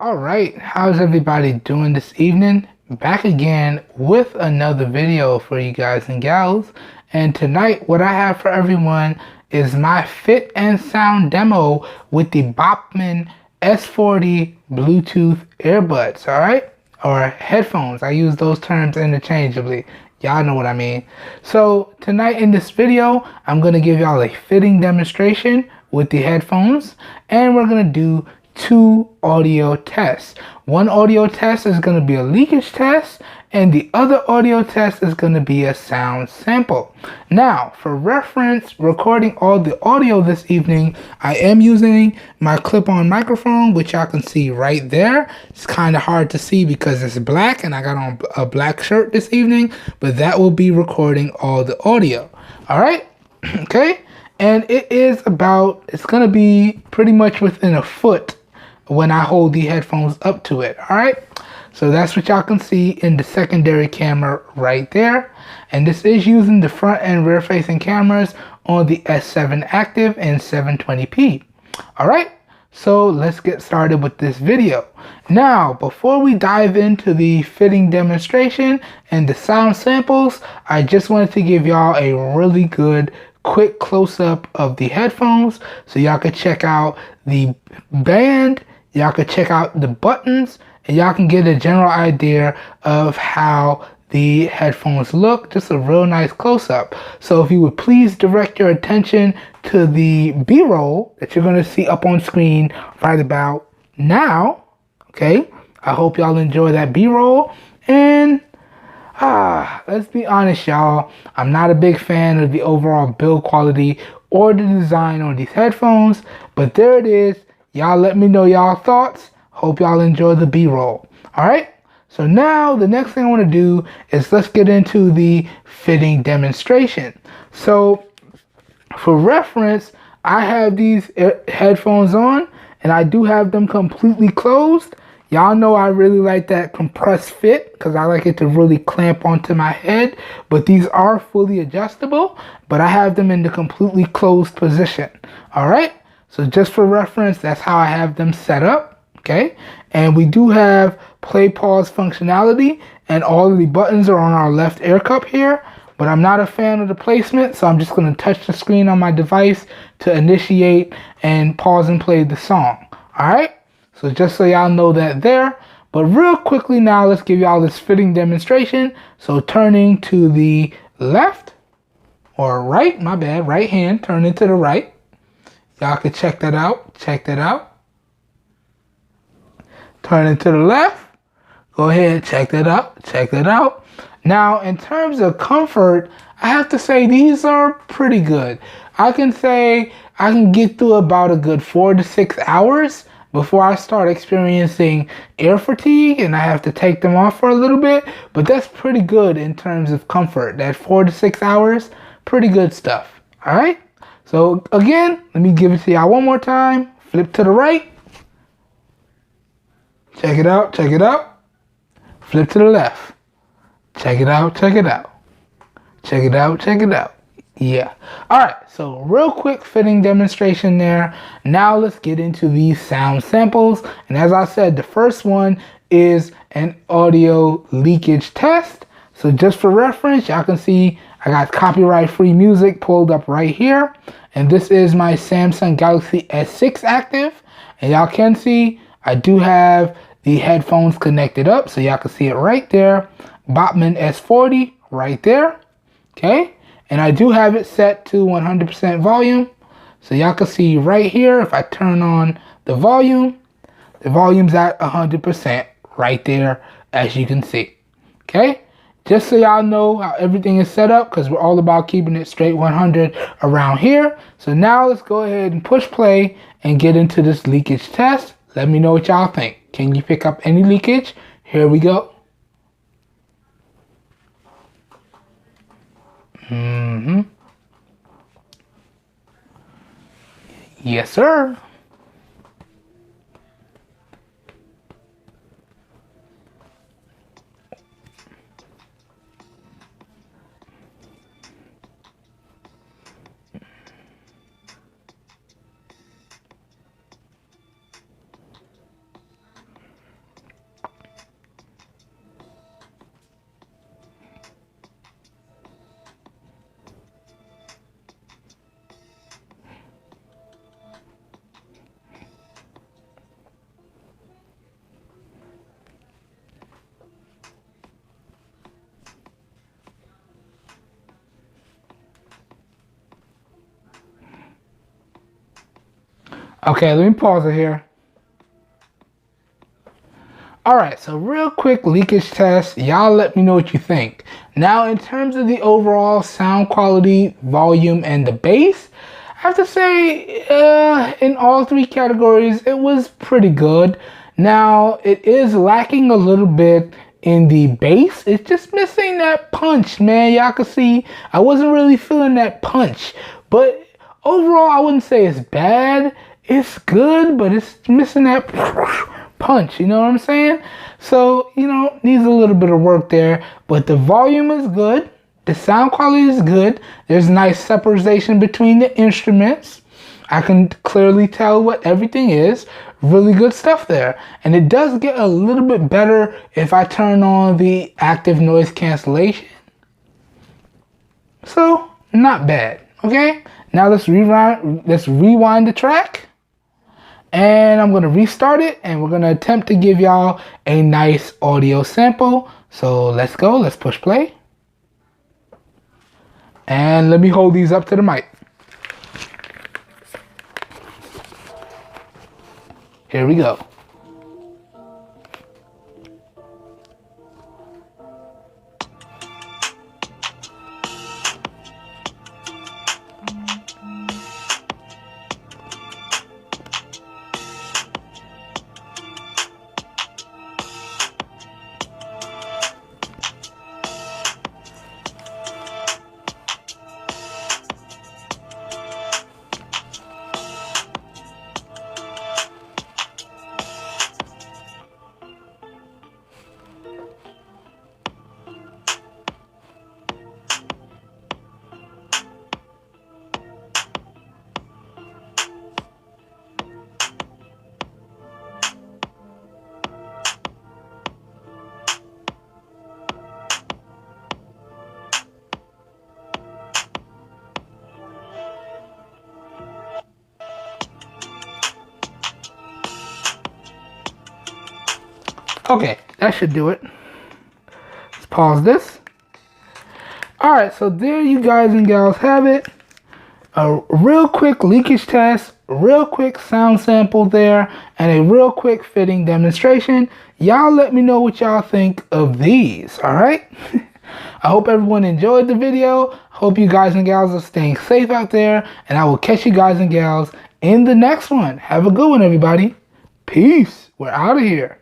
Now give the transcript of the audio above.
All right, how's everybody doing this evening? Back again with another video for you guys and gals. And tonight, what I have for everyone is my fit and sound demo with the Bopmen S40 Bluetooth earbuds, all right? Or headphones. I use those terms interchangeably. Y'all know what I mean. So tonight in this video, I'm going to give y'all a fitting demonstration with the headphones, and we're going to do two audio tests. One audio test is going to be a leakage test, and the other audio test is going to be a sound sample. Now, for reference, recording all the audio this evening, I am using my clip-on microphone, which y'all can see right there. It's kind of hard to see because it's black, and I got on a black shirt this evening, but that will be recording all the audio. All right? Okay? And it's going to be pretty much within a foot when I hold the headphones up to it. All right, so that's what y'all can see in the secondary camera right there, and this is using the front and rear facing cameras on the S7 Active in 720p. All right, so let's get started with this video. Now, before we dive into the fitting demonstration and the sound samples, I just wanted to give y'all a really good quick close-up of the headphones so y'all could check out the band, y'all could check out the buttons, and y'all can get a general idea of how the headphones look. Just a real nice close-up. So if you would please direct your attention to the B-roll that you're going to see up on screen right about now. Okay, I hope y'all enjoy that B-roll. And let's be honest, y'all, I'm not a big fan of the overall build quality or the design on these headphones, but there it is. Y'all let me know y'all thoughts. Hope y'all enjoy the B-roll. All right, so now the next thing I want to do is let's get into the fitting demonstration. So for reference, I have these headphones on, and I do have them completely closed. Y'all know I really like that compressed fit because I like it to really clamp onto my head, but these are fully adjustable, but I have them in the completely closed position. All right, so just for reference, that's how I have them set up. Okay, and we do have play pause functionality, and all of the buttons are on our left ear cup here, but I'm not a fan of the placement, so I'm just going to touch the screen on my device to initiate and pause and play the song. All right, so just so y'all know that there. But real quickly now, let's give y'all this fitting demonstration. So turning to the left, or right, my bad, right hand, turning to the right. Y'all can check that out, check that out. Turning to the left, go ahead, check that out, check that out. Now, in terms of comfort, I have to say these are pretty good. I can say I can get through about a good 4 to 6 hours before I start experiencing air fatigue and I have to take them off for a little bit, but that's pretty good in terms of comfort. That 4 to 6 hours, pretty good stuff. All right, so again, let me give it to y'all one more time. Flip to the right. Check it out, check it out. Flip to the left. Check it out, check it out. Check it out, check it out. Yeah. All right, so real quick fitting demonstration there. Now let's get into these sound samples. And as I said, the first one is an audio leakage test. So just for reference, y'all can see I got copyright-free music pulled up right here. And this is my Samsung Galaxy S6 Active. And y'all can see I do have the headphones connected up, so y'all can see it right there. Bopmen S40 right there. Okay, and I do have it set to 100% volume, so y'all can see right here. If I turn on the volume's at 100% right there, as you can see. Okay, just so y'all know how everything is set up, because we're all about keeping it straight 100 around here. So now let's go ahead and push play and get into this leakage test. Let me know what y'all think. Can you pick up any leakage? Here we go. Yes, sir. Okay, let me pause it here. Alright, so real quick leakage test. Y'all let me know what you think. Now, in terms of the overall sound quality, volume, and the bass, I have to say, in all three categories, it was pretty good. Now, it is lacking a little bit in the bass. It's just missing that punch, man. Y'all can see I wasn't really feeling that punch. But overall, I wouldn't say it's bad. It's good, but it's missing that punch, you know what I'm saying? So, you know, needs a little bit of work there, but the volume is good. The sound quality is good. There's nice separation between the instruments. I can clearly tell what everything is. Really good stuff there. And it does get a little bit better if I turn on the active noise cancellation. So, not bad, okay? Now let's rewind the track. And I'm going to restart it, and we're going to attempt to give y'all a nice audio sample. So let's go. Let's push play. And let me hold these up to the mic. Here we go. Okay, that should do it. Let's pause this. Alright, so there you guys and gals have it. A real quick leakage test, real quick sound sample there, and a real quick fitting demonstration. Y'all let me know what y'all think of these, alright? I hope everyone enjoyed the video. Hope you guys and gals are staying safe out there, and I will catch you guys and gals in the next one. Have a good one, everybody. Peace. We're out of here.